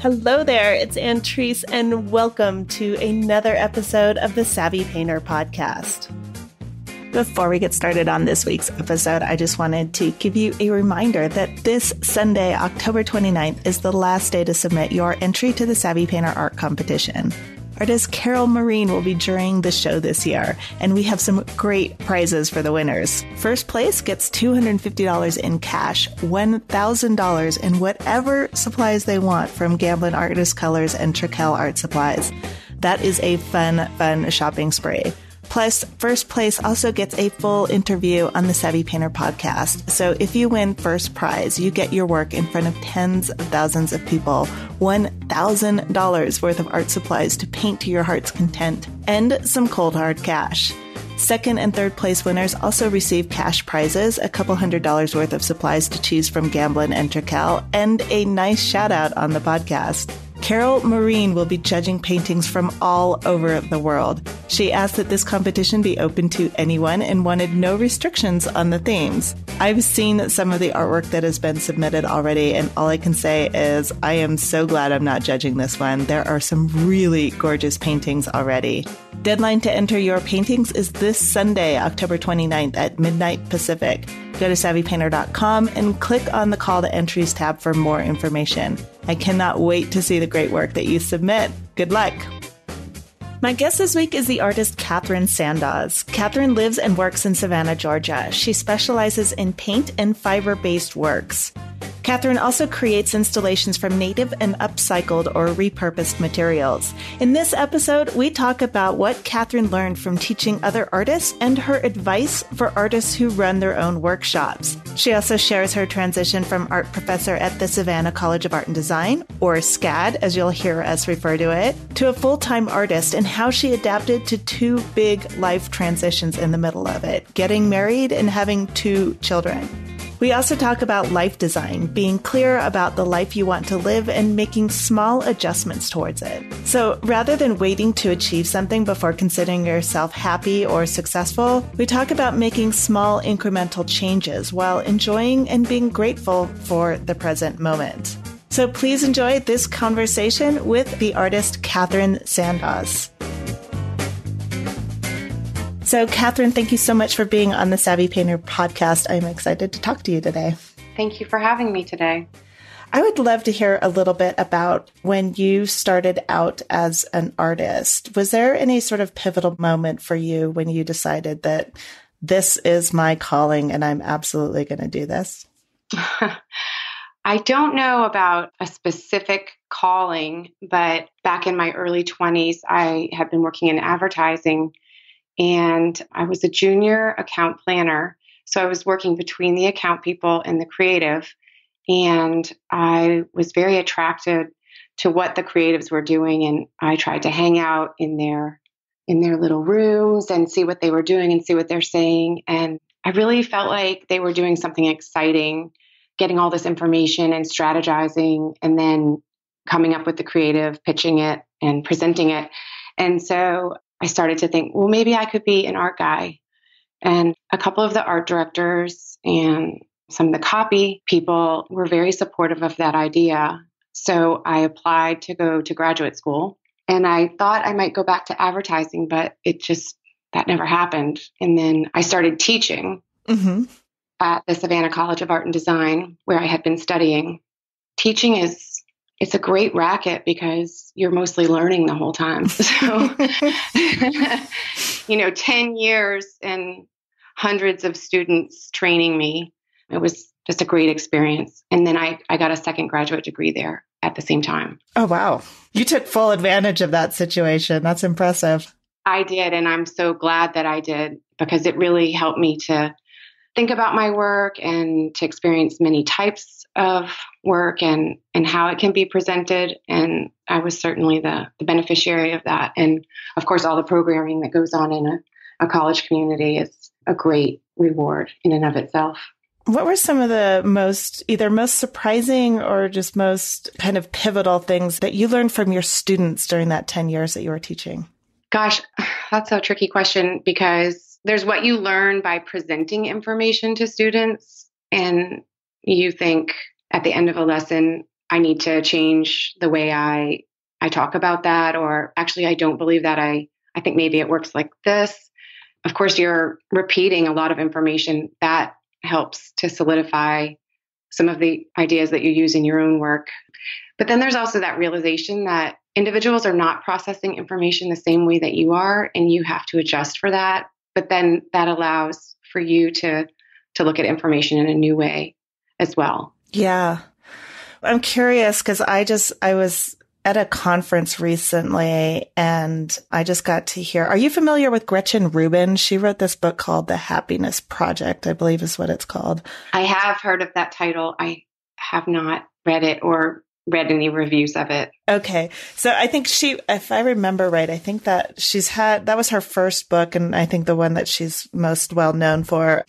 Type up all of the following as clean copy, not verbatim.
Hello there, it's Antrice, and welcome to another episode of the Savvy Painter podcast. Before we get started on this week's episode, I just wanted to give you a reminder that this Sunday, October 29th, is the last day to submit your entry to the Savvy Painter art competition. Artist Carol Marine will be jurying the show this year, and we have some great prizes for the winners. First place gets $250 in cash, $1,000 in whatever supplies they want from Gamblin Artist Colors and Trakell Art Supplies. That is a fun shopping spree. Plus, first place also gets a full interview on the Savvy Painter podcast. So if you win first prize, you get your work in front of tens of thousands of people, $1,000 worth of art supplies to paint to your heart's content, and some cold hard cash. Second and third place winners also receive cash prizes, a couple $100s worth of supplies to choose from Gamblin and Trakell, and a nice shout out on the podcast. Carol Marine will be judging paintings from all over the world. She asked that this competition be open to anyone and wanted no restrictions on the themes. I've seen some of the artwork that has been submitted already, and all I can say is I am so glad I'm not judging this one. There are some really gorgeous paintings already. Deadline to enter your paintings is this Sunday, October 29th at midnight Pacific. Go to savvypainter.com and click on the Call to Entries tab for more information. I cannot wait to see the great work that you submit. Good luck. My guest this week is the artist Katherine Sandoz. Katherine lives and works in Savannah, Georgia. She specializes in paint and fiber-based works. Katherine also creates installations from native and upcycled or repurposed materials. In this episode, we talk about what Katherine learned from teaching other artists and her advice for artists who run their own workshops. She also shares her transition from art professor at the Savannah College of Art and Design, or SCAD, as you'll hear us refer to it, to a full-time artist and how she adapted to two big life transitions in the middle of it, getting married and having 2 children. We also talk about life design, being clear about the life you want to live and making small adjustments towards it. So rather than waiting to achieve something before considering yourself happy or successful, we talk about making small incremental changes while enjoying and being grateful for the present moment. So please enjoy this conversation with the artist Katherine Sandoz. So, Katherine, thank you so much for being on the Savvy Painter podcast. I'm excited to talk to you today. Thank you for having me today. I would love to hear a little bit about when you started out as an artist. Was there any sort of pivotal moment for you when you decided that this is my calling and I'm absolutely going to do this? I don't know about a specific calling, but back in my early 20s, I had been working in advertising. And I was a junior account planner. So I was working between the account people and the creative. And I was very attracted to what the creatives were doing. And I tried to hang out in their little rooms and see what they were doing and see what they're saying. And I really felt like they were doing something exciting, getting all this information and strategizing, and then coming up with the creative, pitching it and presenting it. And so I started to think, well, maybe I could be an art guy. And a couple of the art directors and some of the copy people were very supportive of that idea. So I applied to go to graduate school. And I thought I might go back to advertising, but that never happened. And then I started teaching at the Savannah College of Art and Design, where I had been studying. Teaching it's a great racket because you're mostly learning the whole time. So, 10 years and hundreds of students training me. It was just a great experience. And then I got a second graduate degree there at the same time. Oh, wow. You took full advantage of that situation. That's impressive. I did. And I'm so glad that I did, because it really helped me to think about my work and to experience many types of work and how it can be presented. And I was certainly the beneficiary of that. And of course, all the programming that goes on in a college community is a great reward in and of itself. What were some of the most surprising or just most kind of pivotal things that you learned from your students during that 10 years that you were teaching? Gosh, that's a tricky question, because there's what you learn by presenting information to students. And you think at the end of a lesson, I need to change the way I talk about that, or actually, I don't believe that. I think maybe it works like this. Of course, you're repeating a lot of information that helps to solidify some of the ideas that you use in your own work. But then there's also that realization that individuals are not processing information the same way that you are, and you have to adjust for that. But then that allows for you to look at information in a new way as well. Yeah. I'm curious because I was at a conference recently and I just got to hear, are you familiar with Gretchen Rubin? She wrote this book called The Happiness Project, I believe is what it's called. I have heard of that title. I have not read it or read any reviews of it. Okay. So I think if I remember right, I think that that was her first book, and I think the one that she's most well known for.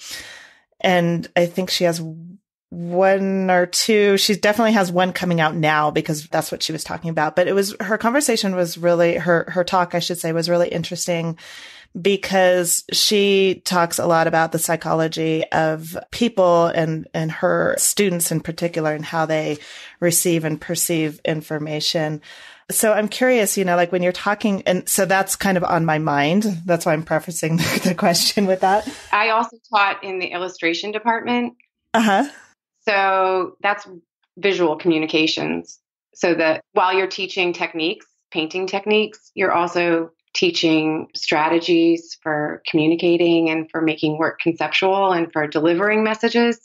And I think she has one or two. She definitely has one coming out now because that's what she was talking about. But her conversation was really, her talk, I should say, was really interesting because she talks a lot about the psychology of people and her students in particular and how they receive and perceive information. So I'm curious, like when you're talking, and so that's kind of on my mind. That's why I'm prefacing the question with that. I also taught in the illustration department. Uh-huh. So that's visual communications. So that while you're teaching techniques, painting techniques, you're also teaching strategies for communicating and for making work conceptual and for delivering messages.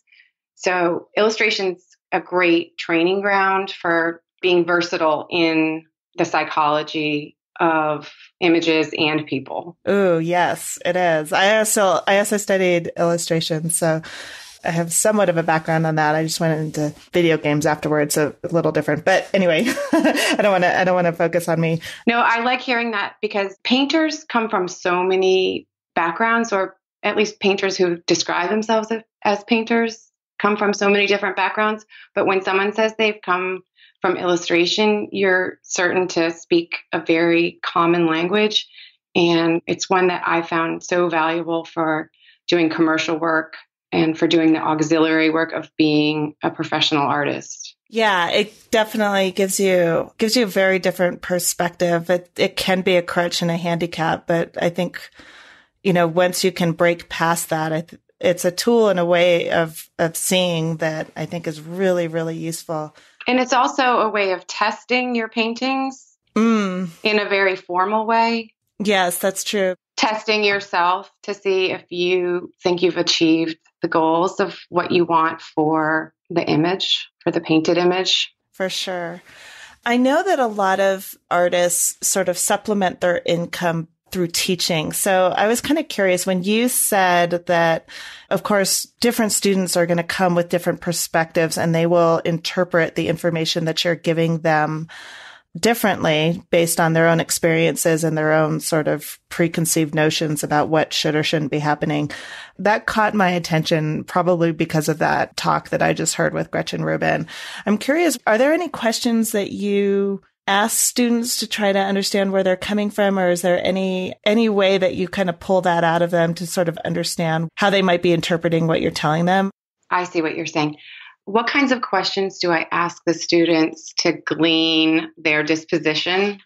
So illustration's a great training ground for being versatile in the psychology of images and people. Oh, yes, it is. I also studied illustration, so I have somewhat of a background on that. I just went into video games afterwards, so a little different. But anyway, I don't want to focus on me. No, I like hearing that because painters come from so many backgrounds, or at least painters who describe themselves as painters come from so many different backgrounds. But when someone says they've come from illustration, you're certain to speak a very common language. And it's one that I found so valuable for doing commercial work and for doing the auxiliary work of being a professional artist. Yeah, it definitely gives you a very different perspective. It can be a crutch and a handicap, but I think, once you can break past that, it's a tool and a way of seeing that I think is really, really useful. And it's also a way of testing your paintings in a very formal way. Yes, that's true. Testing yourself to see if you think you've achieved the goals of what you want for the image, for the painted image. For sure. I know that a lot of artists sort of supplement their income through teaching. So I was kind of curious when you said that, of course, different students are going to come with different perspectives and they will interpret the information that you're giving them differently based on their own experiences and their own sort of preconceived notions about what should or shouldn't be happening. That caught my attention probably because of that talk that I just heard with Gretchen Rubin. I'm curious, are there any questions that you ask students to try to understand where they're coming from, or is there any way that you kind of pull that out of them to sort of understand how they might be interpreting what you're telling them? I see what you're saying. What kinds of questions do I ask the students to glean their disposition?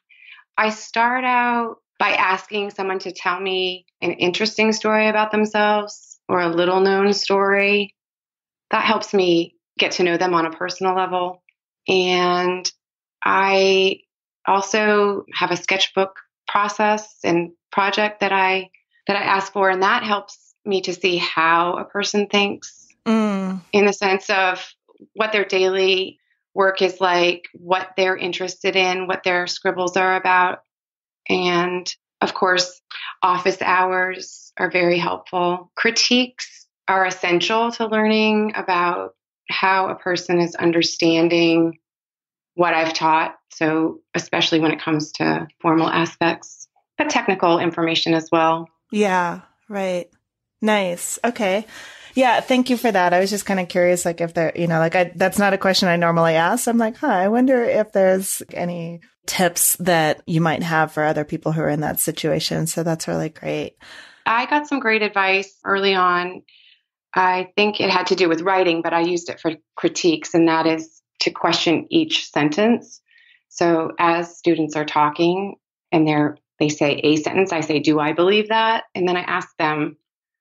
I start out by asking someone to tell me an interesting story about themselves or a little known story. That helps me get to know them on a personal level. And I also have a sketchbook process and project that I ask for, and that helps me to see how a person thinks. In the sense of what their daily work is like, what they're interested in, what their scribbles are about. And of course, office hours are very helpful. Critiques are essential to learning about how a person is understanding what I've taught. So especially when it comes to formal aspects, but technical information as well. Yeah, right. Nice. Okay. Yeah, thank you for that. I was just kind of curious, like if there, that's not a question I normally ask. I'm like, I wonder if there's any tips that you might have for other people who are in that situation. So that's really great. I got some great advice early on. I think it had to do with writing, but I used it for critiques. And that is to question each sentence. So as students are talking and they say a sentence, I say, do I believe that? And then I ask them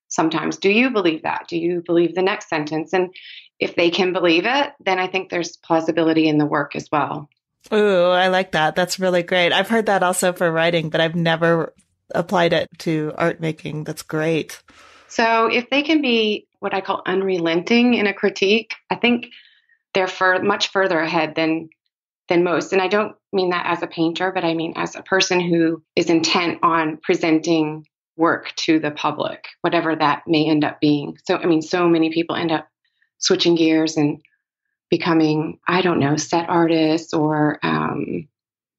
sometimes, do you believe that? Do you believe the next sentence? And if they can believe it, then I think there's plausibility in the work as well. Ooh, I like that. That's really great. I've heard that also for writing, but I've never applied it to art making. That's great. So if they can be what I call unrelenting in a critique, I think they're much further ahead than most. And I don't mean that as a painter, but I mean as a person who is intent on presenting work to the public, whatever that may end up being. So, so many people end up switching gears and becoming, I don't know, set artists or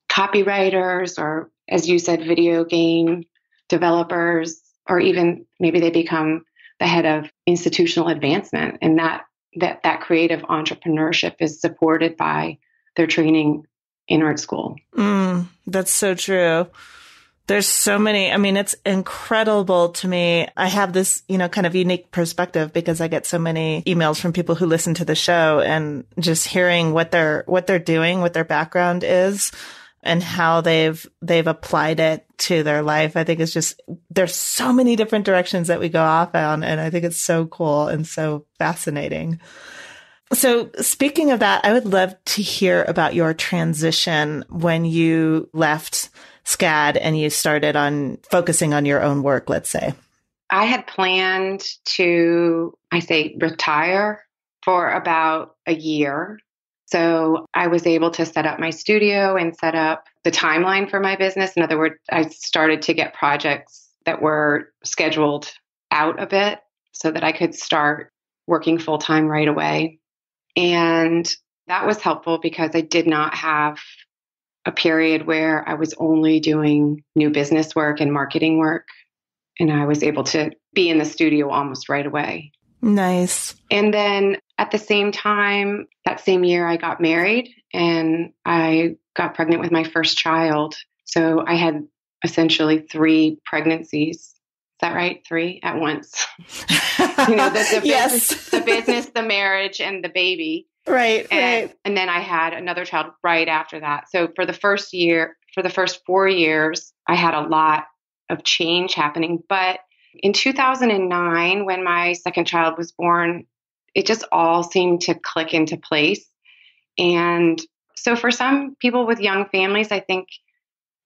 copywriters, or as you said, video game developers, or even maybe they become the head of institutional advancement. And that creative entrepreneurship is supported by their training in art school. That's so true. There's so many, it's incredible to me. I have this, kind of unique perspective because I get so many emails from people who listen to the show, and just hearing what they're doing, what their background is, and how they've applied it to their life. I think it's just, there's so many different directions that we go off on. And I think it's so cool and so fascinating. So speaking of that, I would love to hear about your transition when you left SCAD and you started on focusing on your own work, let's say. I had planned to, retire for about a year. So I was able to set up my studio and set up the timeline for my business. In other words, I started to get projects that were scheduled out a bit so that I could start working full-time right away. And that was helpful because I did not have a period where I was only doing new business work and marketing work. And I was able to be in the studio almost right away. Nice. And then at the same time, that same year, I got married and I got pregnant with my first child. So I had essentially 3 pregnancies. Is that right? 3 at once. The Yes. business, the marriage, and the baby. Right. And then I had another child right after that. So for the first 4 years, I had a lot of change happening. But in 2009, when my second child was born, it just all seemed to click into place. And so for some people with young families, I think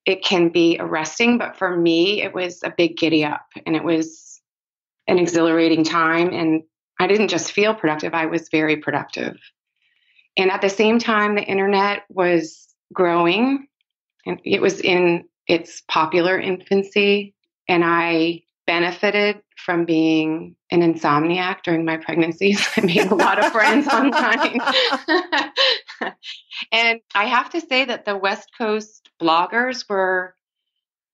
it can be arresting. But for me, it was a big giddy up, and it was an exhilarating time. And I didn't just feel productive, I was very productive. And at the same time, the internet was growing, and it was in its popular infancy. And I benefited from being an insomniac during my pregnancies. I made a lot of friends online. And I have to say that the West Coast bloggers were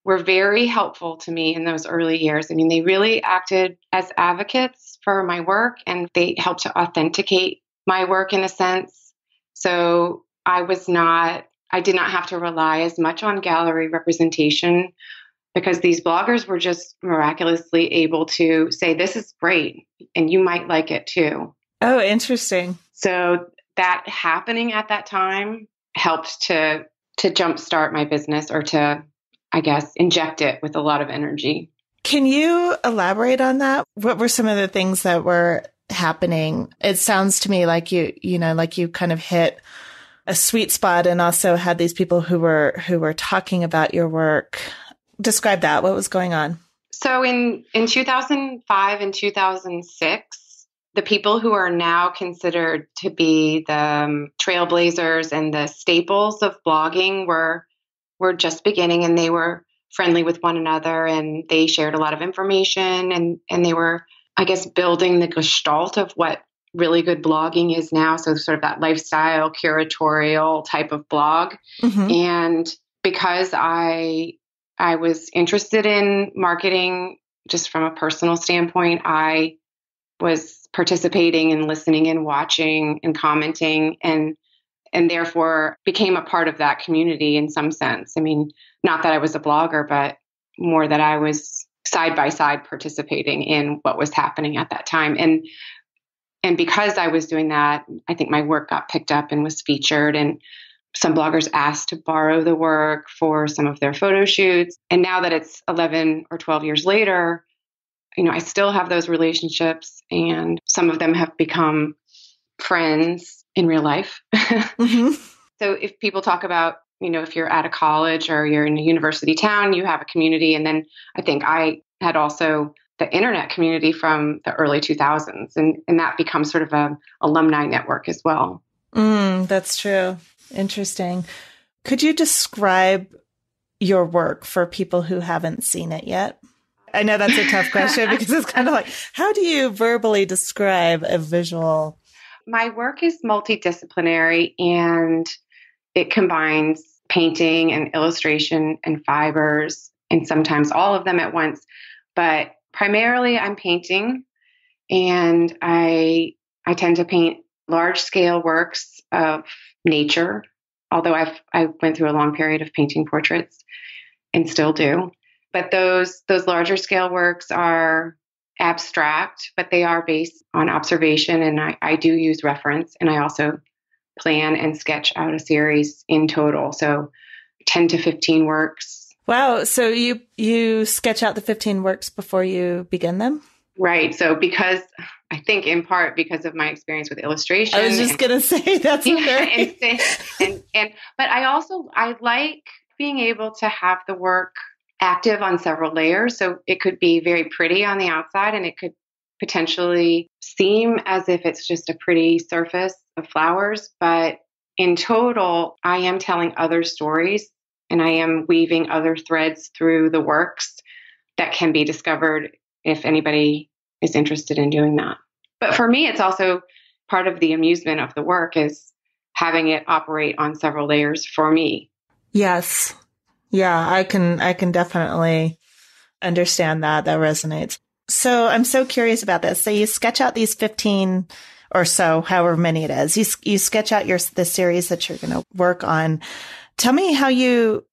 very helpful to me in those early years. They really acted as advocates for my work, and they helped to authenticate my work in a sense. So I did not have to rely as much on gallery representation, because these bloggers were just miraculously able to say, this is great, and you might like it too. Oh, interesting. So that happening at that time helped to jumpstart my business, or to, I guess, inject it with a lot of energy. Can you elaborate on that? What were some of the things that were happening? It sounds to me like you kind of hit a sweet spot, and also had these people who were talking about your work. Describe that. What was going on? So in 2005 and 2006, the people who are now considered to be the trailblazers and the staples of blogging were just beginning, and they were friendly with one another, and they shared a lot of information, and they were, I guess, building the gestalt of what really good blogging is now. So sort of that lifestyle, curatorial type of blog. Mm-hmm. And because I was interested in marketing just from a personal standpoint, I was participating and listening and watching and commenting, and therefore became a part of that community in some sense. Not that I was a blogger, but more that I was side by side participating in what was happening at that time. And And because I was doing that, I think my work got picked up and was featured. And some bloggers asked to borrow the work for some of their photo shoots. And now that it's 11 or 12 years later, I still have those relationships, and some of them have become friends in real life. Mm-hmm. So if people talk about, if you're at a college or you're in a university town, you have a community. And then I think I had also the internet community from the early 2000s, and that becomes sort of an alumni network as well. That's true. Interesting. Could you describe your work for people who haven't seen it yet? I know that's a tough question because it's kind of like, how do you verbally describe a visual? My work is multidisciplinary, and it combines painting and illustration and fibers, and sometimes all of them at once. But primarily I'm painting, and I tend to paint large scale works of nature, although I went through a long period of painting portraits and still do. But those larger scale works are abstract, but they are based on observation, and I do use reference, and I also plan and sketch out a series in total. So 10 to 15 works. Wow. So you sketch out the 15 works before you begin them? Right. So because I think in part because of my experience with illustration. I was just going to say that's very... but I like being able to have the work active on several layers. So it could be very pretty on the outside, and it could potentially seem as if it's just a pretty surface of flowers. But in total, I am telling other stories, and I am weaving other threads through the works that can be discovered if anybody is interested in doing that. But for me, it's also part of the amusement of the work is having it operate on several layers for me. Yes. Yeah, I can definitely understand that. That resonates. So I'm so curious about this. So you sketch out these 15 or so, however many it is. You sketch out the series that you're going to work on. Tell me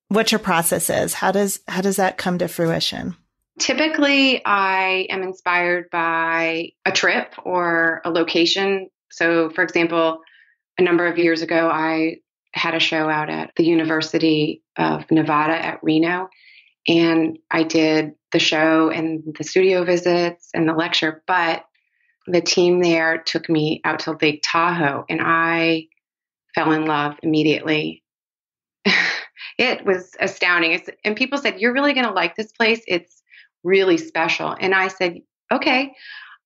what your process is. How does that come to fruition? Typically, I am inspired by a trip or a location. So, for example, a number of years ago, I had a show out at the University of Nevada at Reno, and I did the show and the studio visits and the lecture, but the team there took me out to Lake Tahoe, and I fell in love immediately. It was astounding. And people said, "You're really going to like this place. It's really special." And I said, "Okay,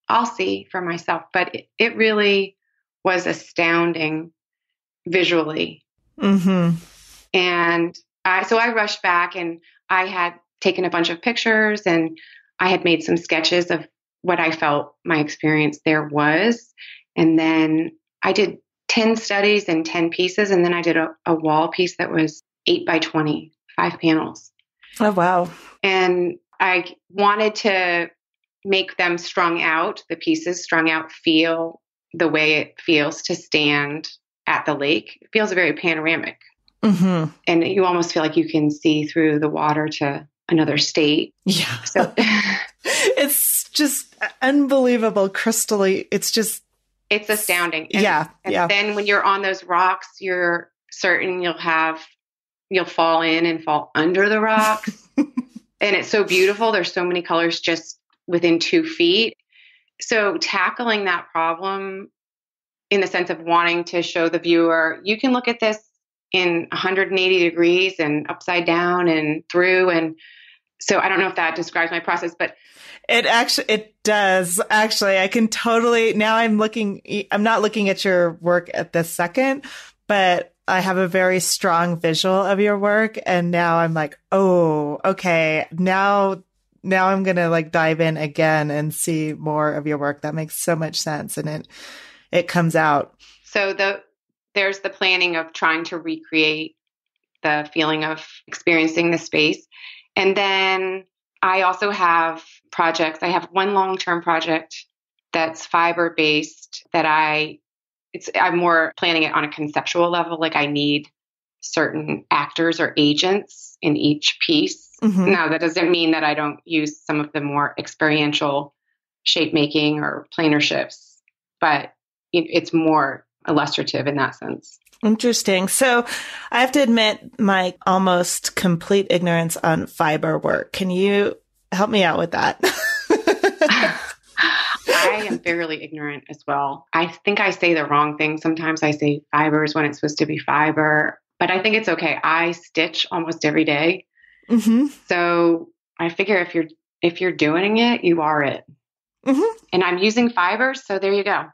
I'll see for myself." But it really was astounding visually. Mm-hmm. And so I rushed back, and I had taken a bunch of pictures, and I had made some sketches of what I felt my experience there was. And then I did 10 studies and 10 pieces. And then I did a wall piece that was 8 by 20, 5 panels. Oh, wow. And I wanted to make them the pieces strung out, feel the way it feels to stand at the lake. It feels very panoramic. Mm-hmm. And you almost feel like you can see through the water to another state. Yeah. So it's just unbelievable, crystally. It's astounding. And then when you're on those rocks, you're certain you'll fall in and fall under the rocks. And it's so beautiful. There's so many colors just within 2 feet. So tackling that problem in the sense of wanting to show the viewer, you can look at this in 180 degrees and upside down and through. And so I don't know if that describes my process, but it does. Actually, I can totally, now I'm not looking at your work at this second, but I have a very strong visual of your work. And now I'm like, oh, okay. Now I'm going to like dive in again and see more of your work. That makes so much sense. And it comes out. So there's the planning of trying to recreate the feeling of experiencing the space. And then I also have projects. I have one long-term project that's fiber-based that I'm more planning it on a conceptual level. Like I need certain actors or agents in each piece. Mm-hmm. Now, that doesn't mean that I don't use some of the more experiential shape making or planerships but it's more illustrative in that sense. Interesting. So I have to admit my almost complete ignorance on fiber work. Can you help me out with that? I am fairly ignorant as well. I think I say the wrong thing. Sometimes I say fibers when it's supposed to be fiber, but I think it's okay. I stitch almost every day. Mm-hmm. So I figure if you're doing it, you are it. Mm-hmm. And I'm using fibers, so there you go.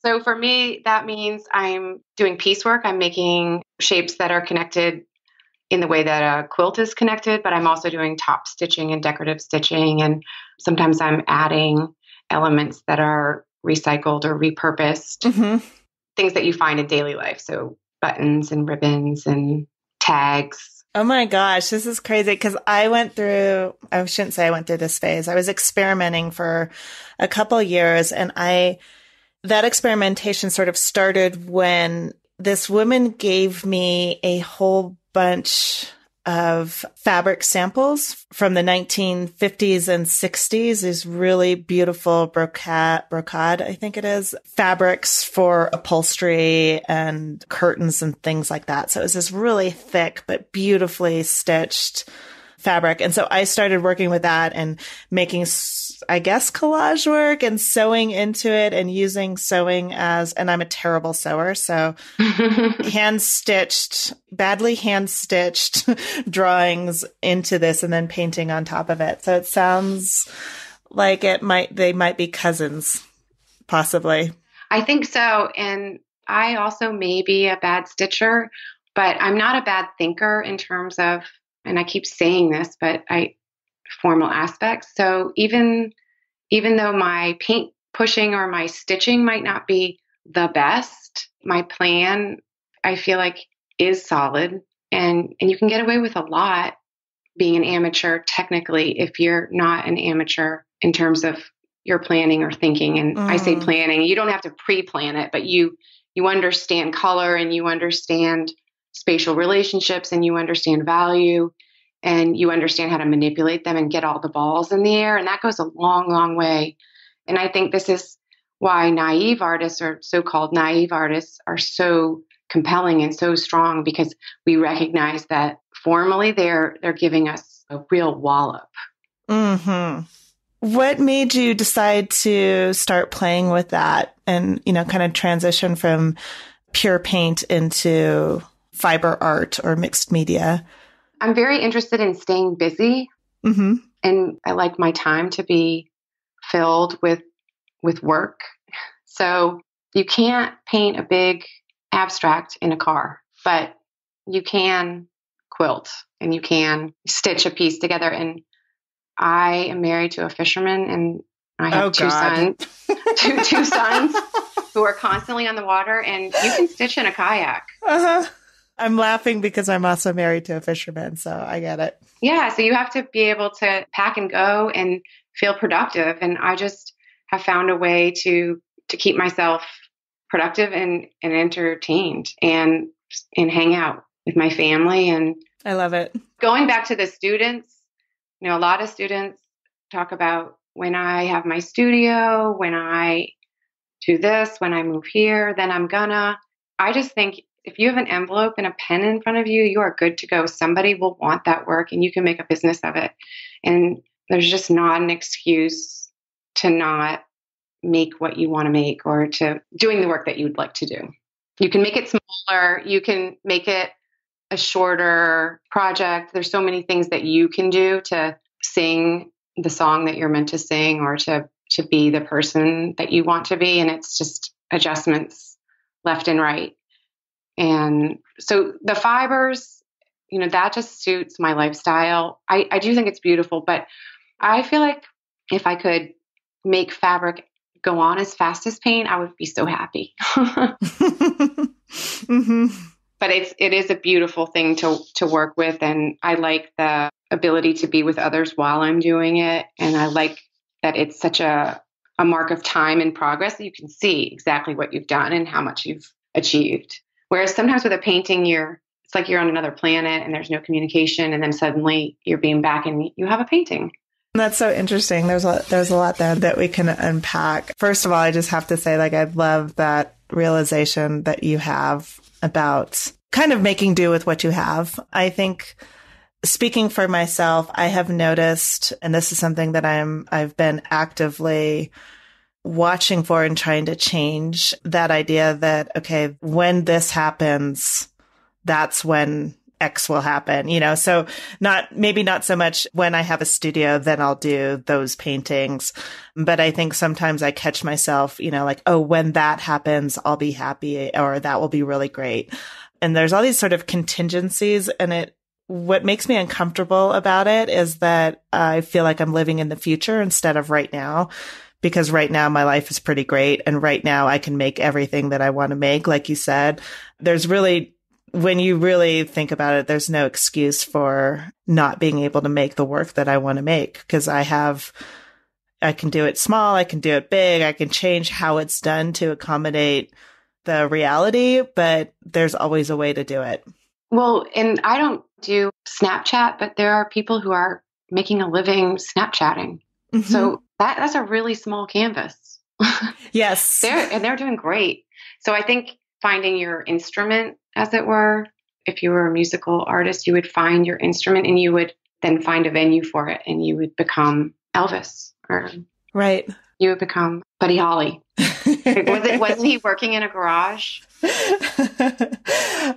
So for me, that means I'm doing piecework. I'm making shapes that are connected in the way that a quilt is connected, but I'm also doing top stitching and decorative stitching. And sometimes I'm adding elements that are recycled or repurposed, things that you find in daily life. So buttons and ribbons and tags. Oh my gosh, this is crazy because I shouldn't say I went through this phase. I was experimenting for a couple years, and that experimentation sort of started when this woman gave me a whole bunch of fabric samples from the 1950s and 60s, these really beautiful brocade, I think it is, fabrics for upholstery and curtains and things like that. So it was this really thick but beautifully stitched fabric. And so I started working with that and making, I guess, collage work and sewing into it and using sewing and I'm a terrible sewer. So badly hand stitched drawings into this and then painting on top of it. So it sounds like they might be cousins, possibly. I think so. And I also may be a bad stitcher, but I'm not a bad thinker in terms of, and I keep saying this, but formal aspects. So even though my paint pushing or my stitching might not be the best, my plan, I feel like, is solid. And you can get away with a lot being an amateur, technically, if you're not an amateur in terms of your planning or thinking. And I say planning, you don't have to pre-plan it, but you understand color and you understand spatial relationships and you understand value and you understand how to manipulate them and get all the balls in the air. And that goes a long, long way. And I think this is why naive artists or so-called naive artists are so compelling and so strong, because we recognize that formally they're giving us a real wallop. Mm-hmm. What made you decide to start playing with that and, kind of transition from pure paint into fiber art or mixed media? I'm very interested in staying busy. Mm-hmm. And I like my time to be filled with work. So you can't paint a big abstract in a car, but you can quilt and you can stitch a piece together. And I am married to a fisherman and I have two sons who are constantly on the water, and you can stitch in a kayak. Uh-huh. I'm laughing because I'm also married to a fisherman, so I get it. Yeah, so you have to be able to pack and go and feel productive. And I just have found a way to keep myself productive and entertained and hang out with my family. And I love it. Going back to the students, a lot of students talk about when I have my studio, when I do this, when I move here, then I just think if you have an envelope and a pen in front of you, you are good to go. Somebody will want that work and you can make a business of it. And there's just not an excuse to not make what you want to make or to doing the work that you would like to do. You can make it smaller. You can make it a shorter project. There's so many things that you can do to sing the song that you're meant to sing or to be the person that you want to be. And it's just adjustments left and right. And so the fibers, that just suits my lifestyle. I do think it's beautiful, but I feel like if I could make fabric go on as fast as paint, I would be so happy. Mm-hmm. But it is a beautiful thing to work with. And I like the ability to be with others while I'm doing it. And I like that it's such a mark of time and progress that you can see exactly what you've done and how much you've achieved. Whereas sometimes with a painting, it's like you're on another planet and there's no communication. And then suddenly you're being back and you have a painting. That's so interesting. There's a lot there that we can unpack. First of all, I just have to say, like, I love that realization that you have about kind of making do with what you have. I think, speaking for myself, I have noticed, and this is something that I've been actively watching for and trying to change, that idea that, okay, when this happens, that's when X will happen, so maybe not so much when I have a studio, then I'll do those paintings. But I think sometimes I catch myself, like, oh, when that happens, I'll be happy, or that will be really great. And there's all these sort of contingencies, and what makes me uncomfortable about it is that I feel like I'm living in the future instead of right now, because right now my life is pretty great. And right now I can make everything that I want to make. Like you said, when you really think about it, there's no excuse for not being able to make the work that I want to make, because I can do it small, I can do it big, I can change how it's done to accommodate the reality, but there's always a way to do it. Well, and I don't do Snapchat, but there are people who are making a living Snapchatting. Mm-hmm. So that's a really small canvas. Yes. They're doing great. So I think finding your instrument, as it were, if you were a musical artist, you would find your instrument and you would then find a venue for it, and you would become Elvis, or right. You would become Buddy Holly. Wasn't he working in a garage?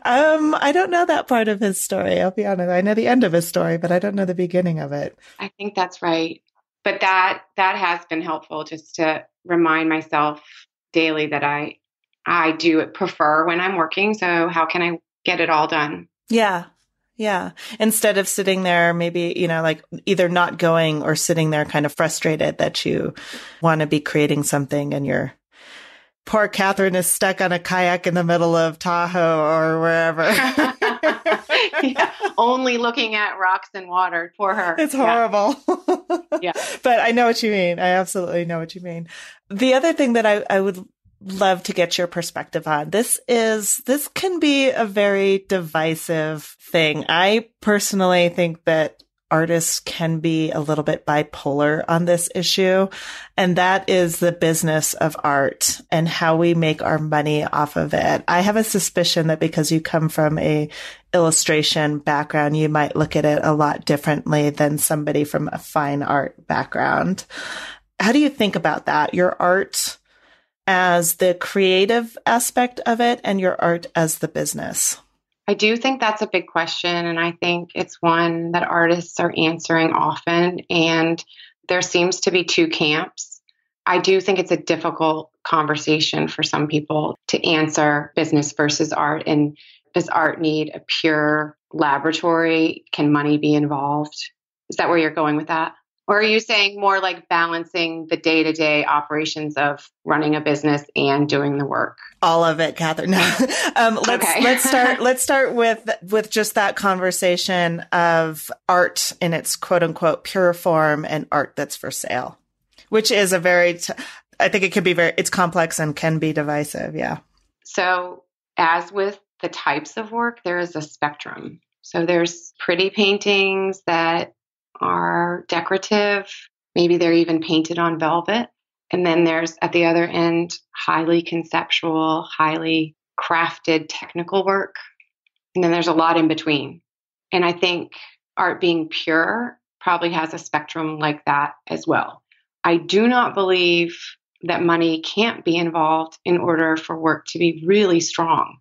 I don't know that part of his story. I'll be honest. I know the end of his story, but I don't know the beginning of it. I think that's right. But that has been helpful, just to remind myself daily that I do prefer when I'm working. So how can I get it all done? Yeah. Yeah. Instead of sitting there, maybe, like either not going or sitting there kind of frustrated that you want to be creating something, and poor Katherine is stuck on a kayak in the middle of Tahoe or wherever. Yeah, only looking at rocks and water. Poor her. It's horrible. Yeah. But I know what you mean. I absolutely know what you mean. The other thing that I would love to get your perspective on, this can be a very divisive thing. I personally think that artists can be a little bit bipolar on this issue, and that is the business of art and how we make our money off of it. I have a suspicion that because you come from a illustration background, you might look at it a lot differently than somebody from a fine art background. How do you think about that? Your art as the creative aspect of it and your art as the business? I do think that's a big question, and I think it's one that artists are answering often, and there seems to be two camps. I do think it's a difficult conversation for some people to answer, business versus art, and does art need a pure laboratory? Can money be involved? Is that where you're going with that? Or are you saying more like balancing the day-to-day operations of running a business and doing the work? All of it, Katherine. Let's start with just that conversation of art in its quote unquote pure form and art that's for sale, which is I think it could be it's complex and can be divisive. Yeah. So as with the types of work, there is a spectrum. So there's pretty paintings that are decorative. Maybe they're even painted on velvet. And then there's, at the other end, highly conceptual, highly crafted technical work. And then there's a lot in between. And I think art being pure probably has a spectrum like that as well. I do not believe that money can't be involved in order for work to be really strong.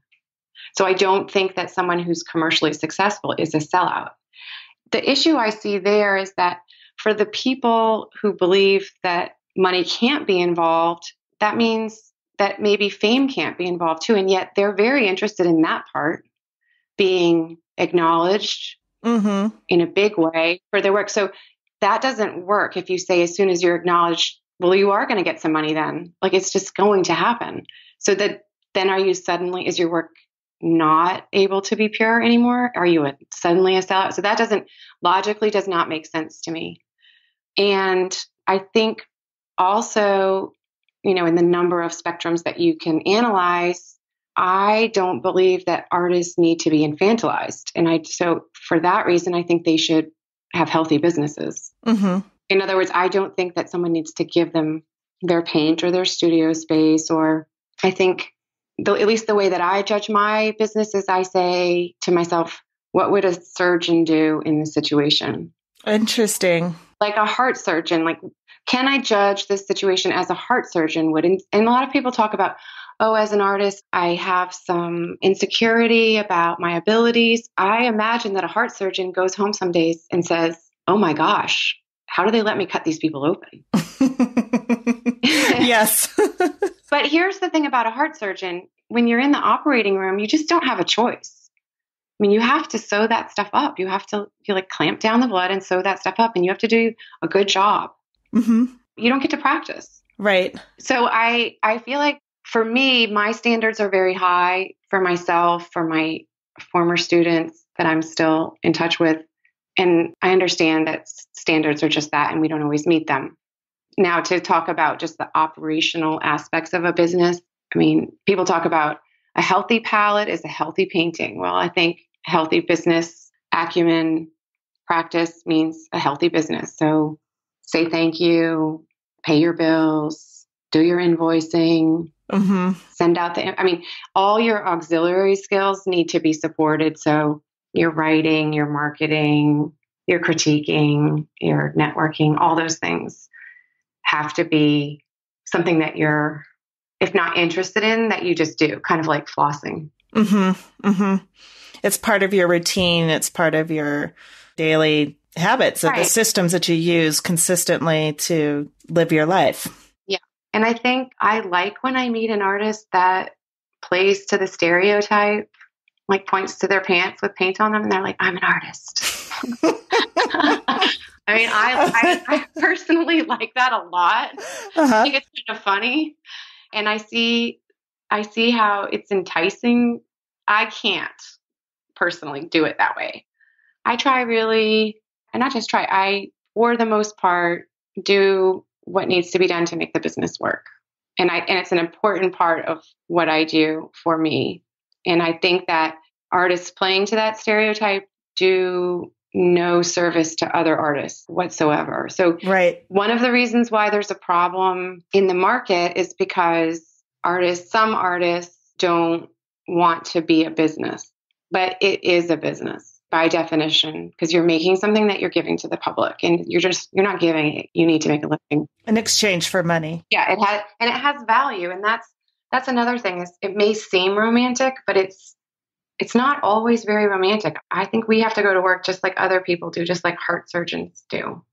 So I don't think that someone who's commercially successful is a sellout. The issue I see there is that for the people who believe that money can't be involved, that means that maybe fame can't be involved too. And yet they're very interested in that part, being acknowledged in a big way for their work. So that doesn't work if you say as soon as you're acknowledged, well, you are going to get some money then. Like it's just going to happen. So that then is your work not able to be pure anymore? Are you suddenly a sellout? So that logically does not make sense to me. And I think also, in the number of spectrums that you can analyze, I don't believe that artists need to be infantilized. And so for that reason, I think they should have healthy businesses. Mm-hmm. In other words, I don't think that someone needs to give them their paint or their studio space. Or I think, at least the way that I judge my business is I say to myself, what would a surgeon do in this situation? Interesting. Like a heart surgeon, like, can I judge this situation as a heart surgeon would? And a lot of people talk about, oh, as an artist, I have some insecurity about my abilities. I imagine that a heart surgeon goes home some days and says, oh my gosh, how do they let me cut these people open? Yes. But here's the thing about a heart surgeon. When you're in the operating room, you just don't have a choice. I mean, you have to sew that stuff up. You have to clamp down the blood and sew that stuff up, and you have to do a good job. Mm-hmm. You don't get to practice. Right. So I feel like for me, my standards are very high for myself, for my former students that I'm still in touch with. And I understand that standards are just that, and we don't always meet them. Now, to talk about just the operational aspects of a business, I mean, people talk about a healthy palette is a healthy painting. Well, I think healthy business acumen practice means a healthy business. So say thank you, pay your bills, do your invoicing, send out all your auxiliary skills need to be supported. So your writing, your marketing, your critiquing, your networking, all those things have to be something that you're, if not interested in, that you just do, kind of like flossing. Mm-hmm. Mm-hmm. It's part of your routine. It's part of your daily habits, of the systems that you use consistently to live your life. Yeah. And I think I like when I meet an artist that plays to the stereotype, like points to their pants with paint on them, and they're like, I'm an artist. I mean, I personally like that a lot. I think it's kind of funny. And I see how it's enticing. I can't personally do it that way. I try really, and not just try, I, for the most part, do what needs to be done to make the business work. And it's an important part of what I do for me. And I think that artists playing to that stereotype do no service to other artists whatsoever. So one of the reasons why there's a problem in the market is because some artists don't want to be a business, but it is a business by definition, because you're making something that you're giving to the public, and you're not giving it. You need to make a living in exchange for money. Yeah, it has value. And that's another thing, is it may seem romantic, but it's not always very romantic. I think we have to go to work just like other people do, just like heart surgeons do,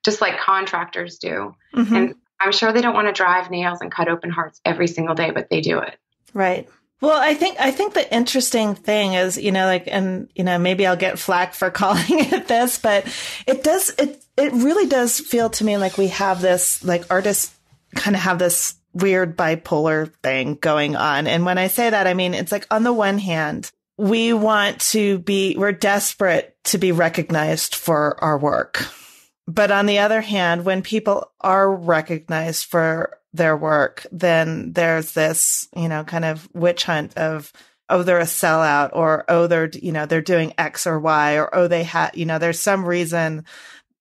just like contractors do. Mm-hmm. And I'm sure they don't want to drive nails and cut open hearts every single day, but they do it. Right. Well, I think the interesting thing is, maybe I'll get flack for calling it this, but it really does feel to me like we have this, like, artists kind of have this weird bipolar thing going on. And when I say that, I mean, it's like, on the one hand, we're desperate to be recognized for our work. But on the other hand, when people are recognized for their work, then there's this, kind of witch hunt of, oh, they're a sellout, or, oh, they're doing X or Y, or, oh, there's some reason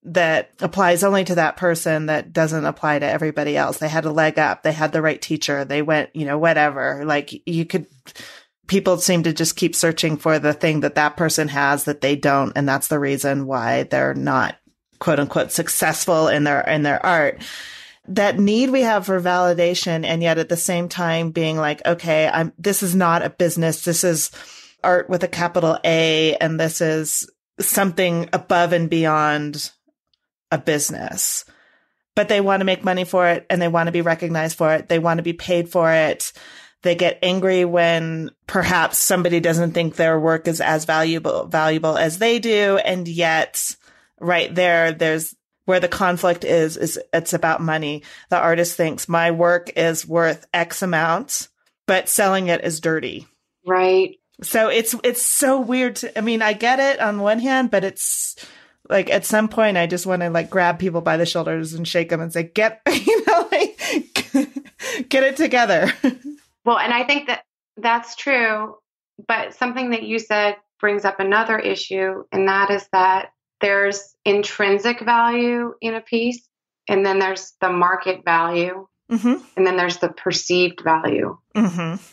that applies only to that person that doesn't apply to everybody else. They had a leg up. They had the right teacher. They went, whatever. Like, people seem to just keep searching for the thing that person has that they don't. And that's the reason why they're not, quote unquote, successful in their art. That need we have for validation, and yet at the same time being like, okay, this is not a business. This is art with a capital A, and this is something above and beyond a business. But they want to make money for it, and they want to be recognized for it. They want to be paid for it. They get angry when perhaps somebody doesn't think their work is as valuable as they do, and yet right there's where the conflict is it's about money. The artist thinks my work is worth X amount, but selling it is dirty. Right. So it's so weird. I get it on one hand, but it's like, at some point I just want to, like, grab people by the shoulders and shake them and say, get it together. Well, and I think that's true, but something that you said brings up another issue, and that is that there's intrinsic value in a piece, and then there's the market value, and then there's the perceived value.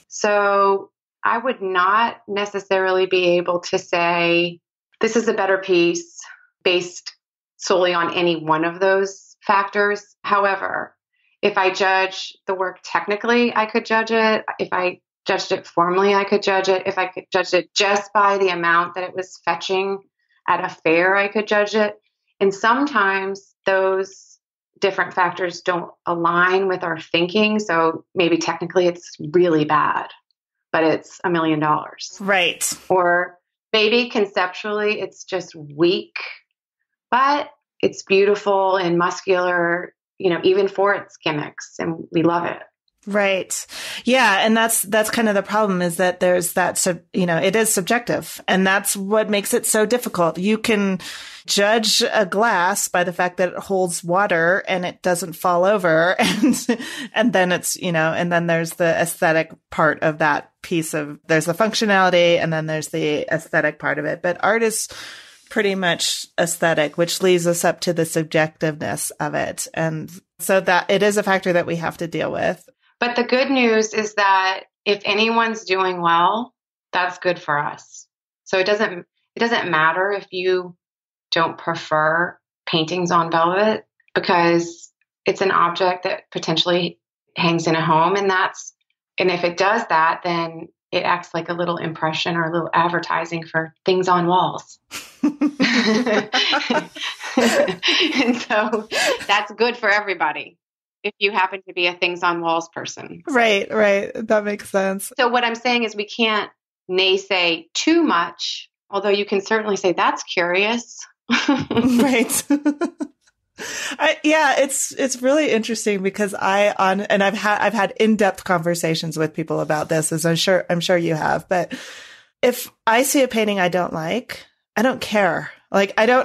So I would not necessarily be able to say, this is a better piece based solely on any one of those factors. However, if I judge the work technically, I could judge it. If I judged it formally, I could judge it. If I could judge it just by the amount that it was fetching at a fair, I could judge it. And sometimes those different factors don't align with our thinking. So maybe technically it's really bad, but it's $1 million. Right. Or maybe conceptually it's just weak, but it's beautiful and muscular, even for its gimmicks, and we love it. Right. Yeah. And that's kind of the problem, is that there's that, it is subjective, and that's what makes it so difficult. You can judge a glass by the fact that it holds water and it doesn't fall over. And then it's, and then there's the aesthetic part of that piece there's the functionality, and then there's the aesthetic part of it. But art is pretty much aesthetic, which leaves us up to the subjectiveness of it. And so that it is a factor that we have to deal with. But the good news is that if anyone's doing well, that's good for us. So it doesn't matter if you don't prefer paintings on velvet, because it's an object that potentially hangs in a home, and if it does that, then it acts like a little impression or a little advertising for things on walls. And so that's good for everybody, if you happen to be a things on walls person. Right. That makes sense. So what I'm saying is we can't naysay too much, although you can certainly say, that's curious. Right. It's really interesting, because I've had in-depth conversations with people about this, as I'm sure you have. But if I see a painting I don't like, I don't care. Like, I don't,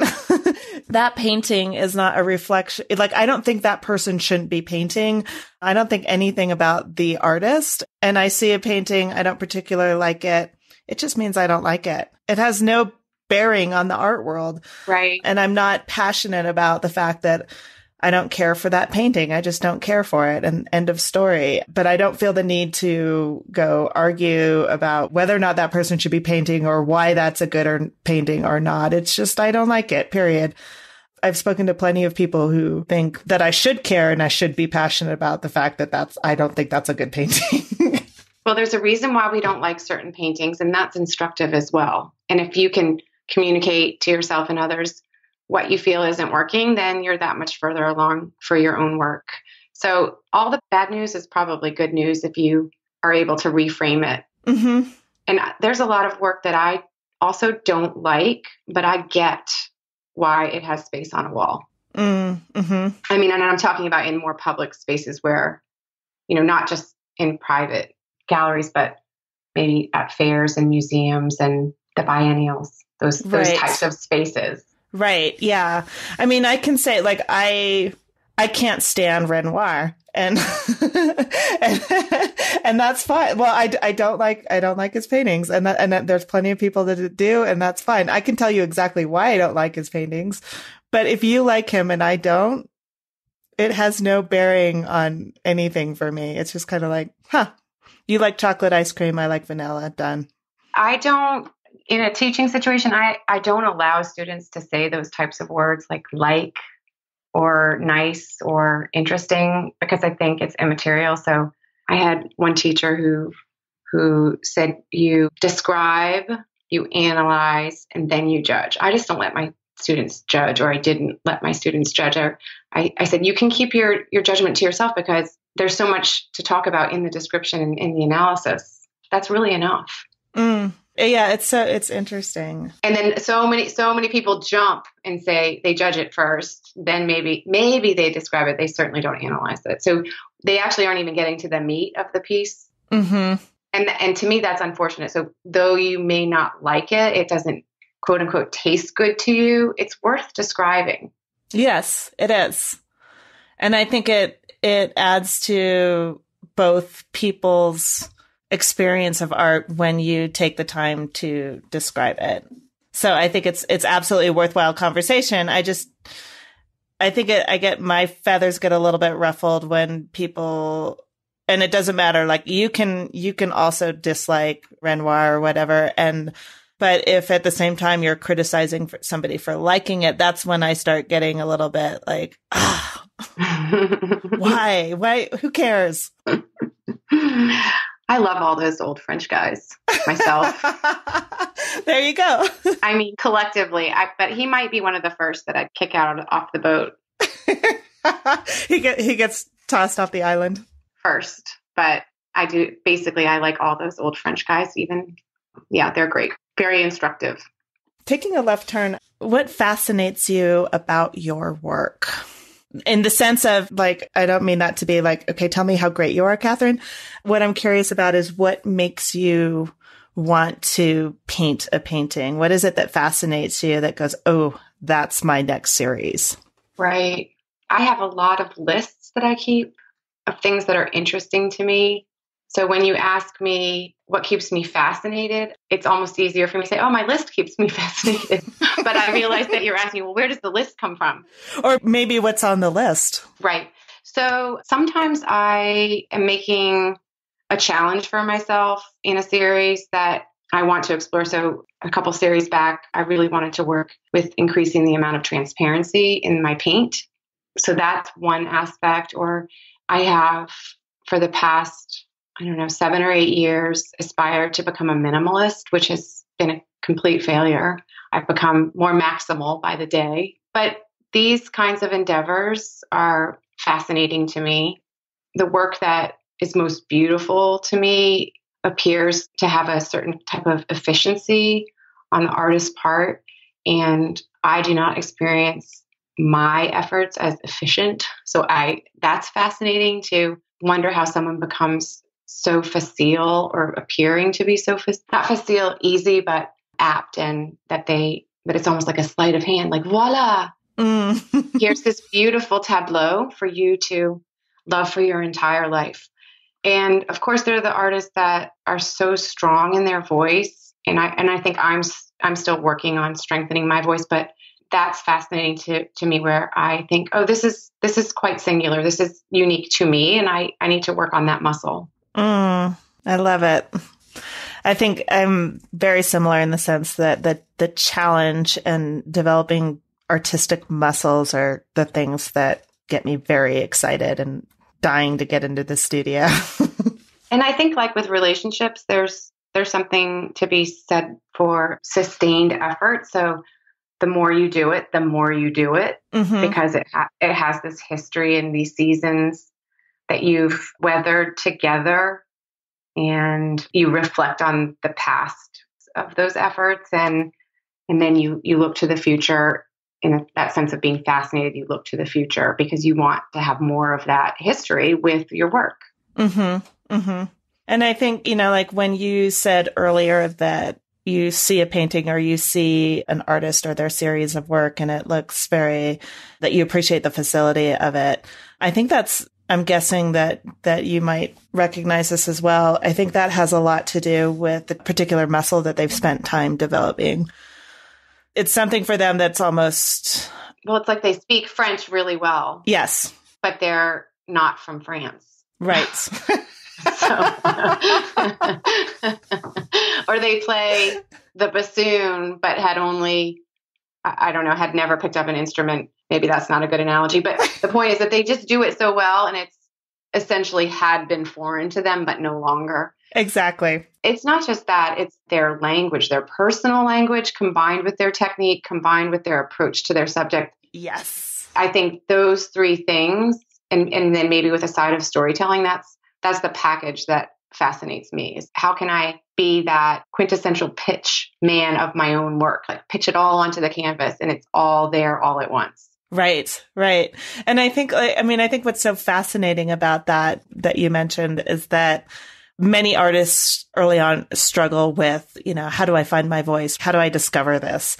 that painting is not a reflection. Like, I don't think that person shouldn't be painting. I don't think anything about the artist. And I see a painting, I don't particularly like it. It just means I don't like it. It has no bearing on the art world. Right. And I'm not passionate about the fact that I don't care for that painting. I just don't care for it, and end of story. But I don't feel the need to go argue about whether or not that person should be painting, or why that's a good painting or not. It's just, I don't like it, period. I've spoken to plenty of people who think that I should care and I should be passionate about the fact that I don't think that's a good painting. Well, there's a reason why we don't like certain paintings, and that's instructive as well. And if you can communicate to yourself and others what you feel isn't working, then you're that much further along for your own work. So all the bad news is probably good news if you are able to reframe it. And there's a lot of work that I also don't like, but I get why it has space on a wall. I mean, and I'm talking about in more public spaces where, not just in private galleries, but maybe at fairs and museums and the biennials, those types of spaces. Right. Yeah. I mean, I can say, like, I can't stand Renoir, and and that's fine. Well, I don't like his paintings, and there's plenty of people that do, and that's fine. I can tell you exactly why I don't like his paintings, but if you like him and I don't, it has no bearing on anything for me. It's just kind of like, you like chocolate ice cream, I like vanilla, done. In a teaching situation, I don't allow students to say those types of words like or nice or interesting, because I think it's immaterial. So I had one teacher who said, you describe, you analyze, and then you judge. I just don't let my students judge, or I didn't let my students judge. I said, you can keep your judgment to yourself, because there's so much to talk about in the description and in the analysis. That's really enough. Yeah, it's interesting. And then so many people jump and say they judge it first, then maybe they describe it. They certainly don't analyze it. So they actually aren't even getting to the meat of the piece. And to me, that's unfortunate. So though you may not like it, it doesn't, quote unquote, taste good to you. It's worth describing. Yes, it is. And I think it adds to both people's experience of art when you take the time to describe it. So I think it's absolutely a worthwhile conversation. I think my feathers get a little bit ruffled when people, and it doesn't matter. Like you can also dislike Renoir or whatever. But if at the same time you're criticizing somebody for liking it, that's when I start getting a little bit like, why, who cares? I love all those old French guys myself. There you go. I mean, collectively, but he might be one of the first that I'd kick out off the boat. He gets tossed off the island first, but I like all those old French guys even. Yeah, they're great. Very instructive. Taking a left turn, what fascinates you about your work? In the sense of like, I don't mean that to be like, okay, tell me how great you are, Katherine. What I'm curious about is what makes you want to paint a painting? What is it that fascinates you that goes, oh, that's my next series? Right. I have a lot of lists that I keep of things that are interesting to me. So when you ask me what keeps me fascinated, it's almost easier for me to say, oh, my list keeps me fascinated. But I realize that you're asking, well, where does the list come from? Or maybe what's on the list. Right. So sometimes I am making a challenge for myself in a series that I want to explore. So a couple series back, I really wanted to work with increasing the amount of transparency in my paint. So that's one aspect. Or I have, for the past 7 or 8 years, aspired to become a minimalist, which has been a complete failure. I've become more maximal by the day. But these kinds of endeavors are fascinating to me. The work that is most beautiful to me appears to have a certain type of efficiency on the artist's part. And I do not experience my efforts as efficient. So that's fascinating to wonder how someone becomes so facile or appearing to be so not facile, easy, but apt, and that it's almost like a sleight of hand, like voila, here's this beautiful tableau for you to love for your entire life. And of course, there are the artists that are so strong in their voice, and I think I'm still working on strengthening my voice, but that's fascinating to me, where I think, oh, this is quite singular. This is unique to me, and I need to work on that muscle. I love it. I think I'm very similar in the sense that the challenge and developing artistic muscles are the things that get me very excited and dying to get into the studio. And I think, like with relationships, there's something to be said for sustained effort. So the more you do it, because it has this history and these seasons that you've weathered together, and you reflect on the past of those efforts, and then you look to the future in that sense of being fascinated. You look to the future because you want to have more of that history with your work. Mm-hmm. Mm-hmm. And I think, like when you said earlier that you see a painting or you see an artist or their series of work and it looks that you appreciate the facility of it. I think I'm guessing that you might recognize this as well. I think that has a lot to do with the particular muscle that they've spent time developing. It's something for them that's almost... Well, it's like they speak French really well. Yes. But they're not from France. Right. Or they play the bassoon, but had only, had never picked up an instrument. Maybe that's not a good analogy, but the point is that they just do it so well, and it's essentially had been foreign to them, but no longer. Exactly. It's not just that, it's their language, their personal language, combined with their technique, combined with their approach to their subject. Yes. I think those three things, and then maybe with a side of storytelling, that's the package that fascinates me, is how can I be that quintessential pitch man of my own work, like pitch it all onto the canvas and it's all there all at once. Right. And I think what's so fascinating about that you mentioned is that many artists early on struggle with, how do I find my voice? How do I discover this?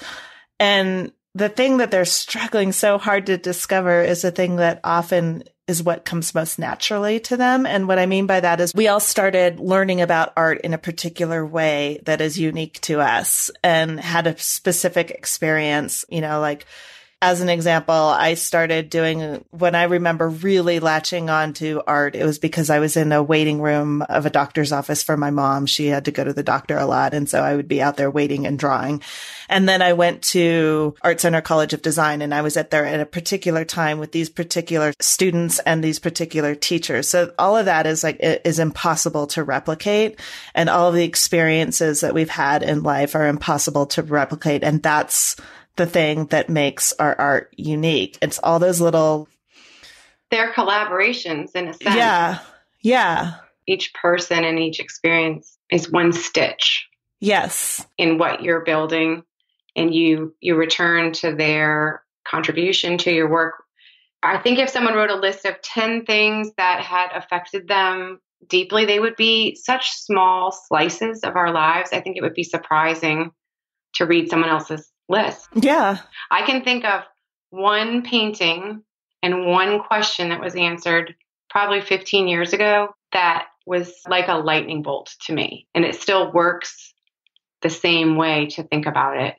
And the thing that they're struggling so hard to discover is the thing that often is what comes most naturally to them. And what I mean by that is we all started learning about art in a particular way that is unique to us and had a specific experience, like, as an example, I started doing, when I remember really latching on to art, it was because I was in a waiting room of a doctor's office for my mom. She had to go to the doctor a lot. And so I would be out there waiting and drawing. And then I went to Art Center College of Design, and I was there at a particular time with these particular students and these particular teachers. So all of that is impossible to replicate. And all of the experiences that we've had in life are impossible to replicate. And that's the thing that makes our art unique. It's all those little... They're collaborations in a sense. Yeah. Yeah. Each person and each experience is one stitch. Yes. In what you're building, and you return to their contribution to your work. I think if someone wrote a list of 10 things that had affected them deeply, they would be such small slices of our lives. I think it would be surprising to read someone else's list. Yeah. I can think of one painting and one question that was answered probably 15 years ago that was like a lightning bolt to me. And it still works the same way to think about it.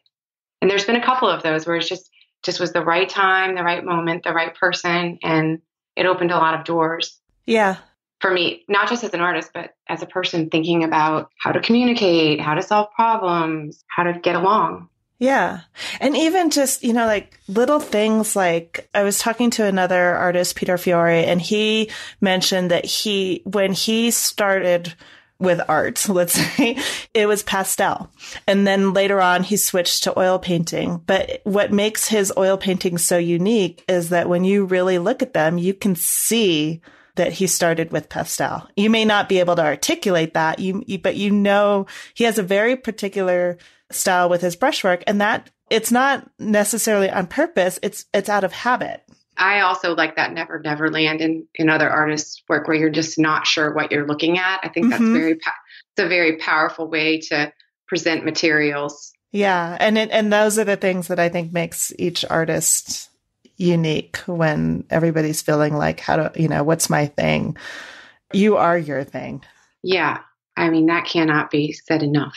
And there's been a couple of those where it's just was the right time, the right moment, the right person. And it opened a lot of doors. Yeah. For me, not just as an artist, but as a person thinking about how to communicate, how to solve problems, how to get along. Yeah. And even just, like little things like I was talking to another artist, Peter Fiore, and he mentioned that when he started with art, let's say, it was pastel. And then later on, he switched to oil painting. But what makes his oil paintings so unique is that when you really look at them, you can see that he started with pastel. You may not be able to articulate that, but he has a very particular style with his brushwork, and that it's not necessarily on purpose. It's out of habit. I also like that never land in other artists' work where you're just not sure what you're looking at. I think that's it's a very powerful way to present materials. Yeah. And those are the things that I think makes each artist unique when everybody's feeling like, what's my thing? You are your thing. Yeah. I mean, that cannot be said enough.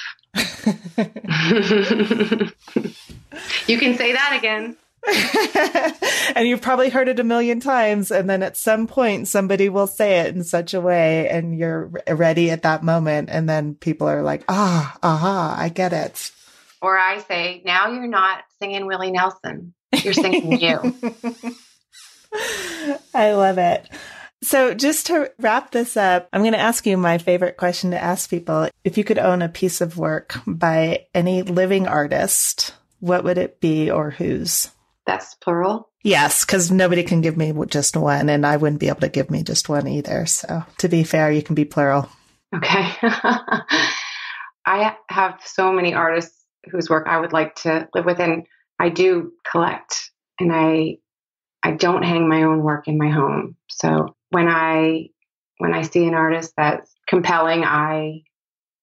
You can say that again. And you've probably heard it a million times. And then at some point, somebody will say it in such a way and you're ready at that moment. And then people are like, I get it. Or I say, now you're not singing Willie Nelson. You're singing you. I love it. So just to wrap this up, I'm going to ask you my favorite question to ask people. If you could own a piece of work by any living artist, what would it be or whose? That's plural? Yes, because nobody can give me just one, and I wouldn't be able to give me just one either. So to be fair, you can be plural. Okay. I have so many artists whose work I would like to live with, and I do collect, and I don't hang my own work in my home. So when I see an artist that's compelling, I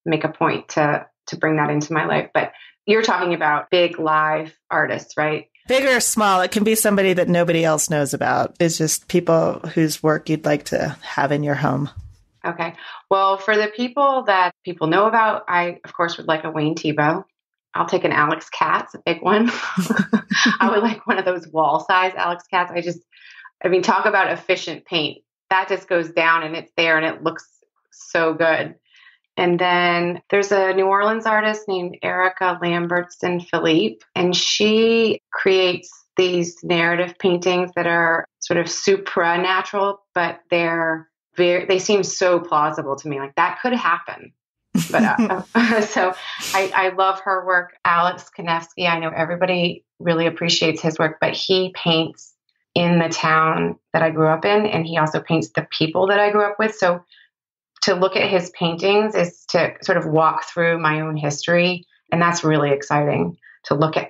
make a point to bring that into my life. But you're talking about big live artists, right? Big or small, it can be somebody that nobody else knows about. It's just people whose work you'd like to have in your home. Okay. Well, for the people that people know about, I, of course, would like a Wayne Thiebaud. I'll take an Alex Katz, a big one. I would like one of those wall-size Alex Katz. Talk about efficient paint. That just goes down and it's there and it looks so good. And then there's a New Orleans artist named Erica Lambertson Philippe, and she creates these narrative paintings that are sort of supranatural, but they seem so plausible to me. Like that could happen. But so I love her work. Alex Konevsky, I know everybody really appreciates his work, but he paints in the town that I grew up in, and he also paints the people that I grew up with. So to look at his paintings is to sort of walk through my own history. And that's really exciting to look at,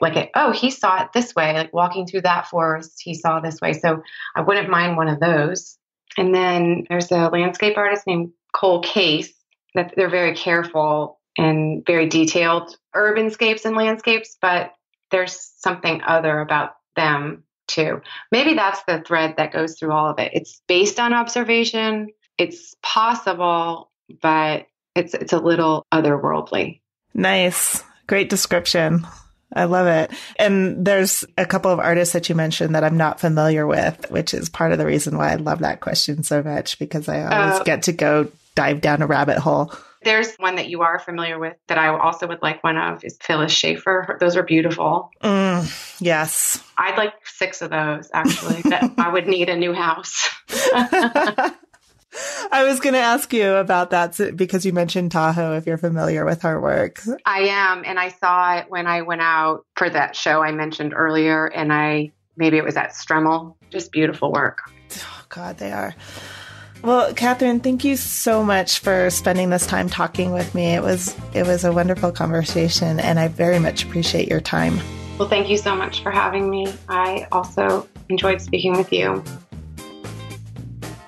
he saw it this way, like walking through that forest, he saw this way. So I wouldn't mind one of those. And then there's a landscape artist named Cole Case that they're very careful and very detailed urbanscapes and landscapes, but there's something other about them too. Maybe that's the thread that goes through all of it. It's based on observation. It's possible, but it's a little otherworldly. Nice. Great description. I love it. And there's a couple of artists that you mentioned that I'm not familiar with, which is part of the reason why I love that question so much, because I always get to go dive down a rabbit hole. There's one that you are familiar with that I also would like one of is Phyllis Schaefer. Those are beautiful. Yes. I'd like 6 of those, actually. That I would need a new house. I was going to ask you about that because you mentioned Tahoe, if you're familiar with her work. I am. And I saw it when I went out for that show I mentioned earlier. And maybe it was at Stremmel. Just beautiful work. Oh, God, they are. Well, Katherine, thank you so much for spending this time talking with me. It was a wonderful conversation, and I very much appreciate your time. Well, thank you so much for having me. I also enjoyed speaking with you.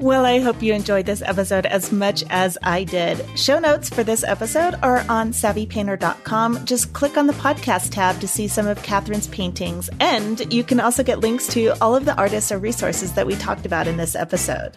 Well, I hope you enjoyed this episode as much as I did. Show notes for this episode are on savvypainter.com. Just click on the podcast tab to see some of Katherine's paintings, and you can also get links to all of the artists or resources that we talked about in this episode.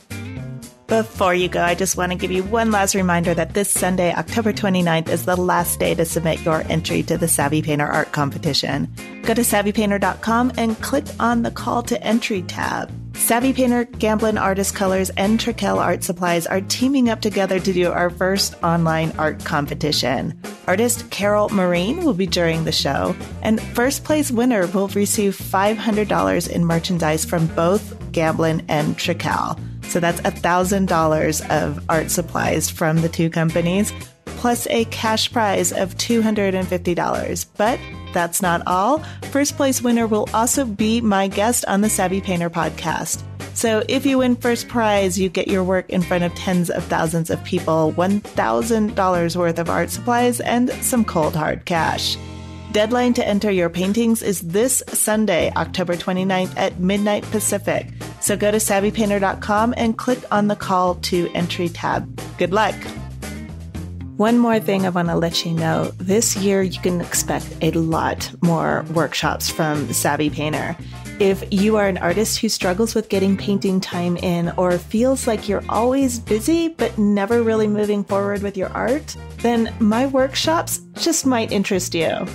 Before you go, I just want to give you one last reminder that this Sunday, October 29th, is the last day to submit your entry to the Savvy Painter Art Competition. Go to savvypainter.com and click on the Call to Entry tab. Savvy Painter, Gamblin Artist Colors, and Trekell Art Supplies are teaming up together to do our first online art competition. Artist Carol Marine will be during the show, and first place winner will receive $500 in merchandise from both Gamblin and Trekell. So that's $1,000 of art supplies from the two companies, plus a cash prize of $250. But that's not all. First place winner will also be my guest on the Savvy Painter podcast. So if you win first prize, you get your work in front of tens of thousands of people, $1,000 worth of art supplies, and some cold hard cash. Deadline to enter your paintings is this Sunday, October 29th at midnight Pacific. So go to savvypainter.com and click on the Call to Entry tab. Good luck. One more thing I want to let you know. This year, you can expect a lot more workshops from Savvy Painter. If you are an artist who struggles with getting painting time in or feels like you're always busy but never really moving forward with your art, then my workshops just might interest you.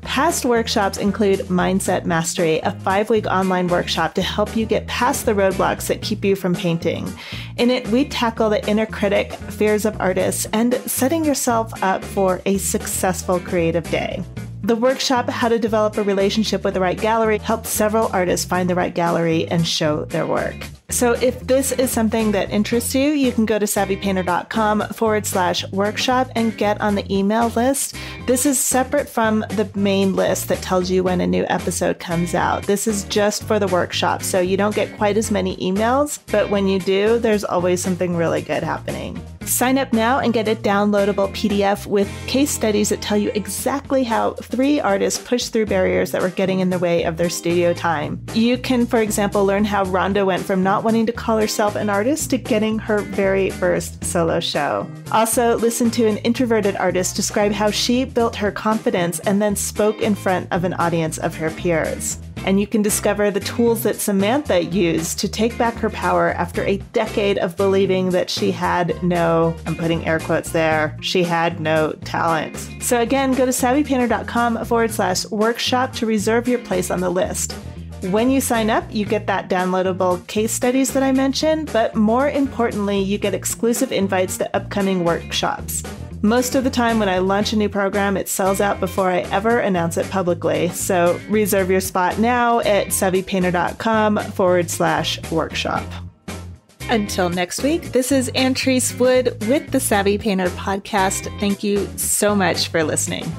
Past workshops include Mindset Mastery, a 5-week online workshop to help you get past the roadblocks that keep you from painting. In it, we tackle the inner critic, fears of artists, and setting yourself up for a successful creative day. The workshop, How to Develop a Relationship with the Right Gallery, helped several artists find the right gallery and show their work. So if this is something that interests you, you can go to savvypainter.com/workshop and get on the email list. This is separate from the main list that tells you when a new episode comes out. This is just for the workshop, so you don't get quite as many emails, but when you do, there's always something really good happening. Sign up now and get a downloadable PDF with case studies that tell you exactly how 3 artists pushed through barriers that were getting in the way of their studio time. You can, for example, learn how Rhonda went from not wanting to call herself an artist to getting her very first solo show. Also, listen to an introverted artist describe how she built her confidence and then spoke in front of an audience of her peers. And you can discover the tools that Samantha used to take back her power after a decade of believing that she had no, I'm putting air quotes there, she had no talent. So again, go to savvypainter.com/workshop to reserve your place on the list. When you sign up, you get that downloadable case studies that I mentioned, but more importantly, you get exclusive invites to upcoming workshops. Most of the time when I launch a new program, it sells out before I ever announce it publicly. So reserve your spot now at savvypainter.com/workshop. Until next week, this is Antrese Wood with the Savvy Painter podcast. Thank you so much for listening.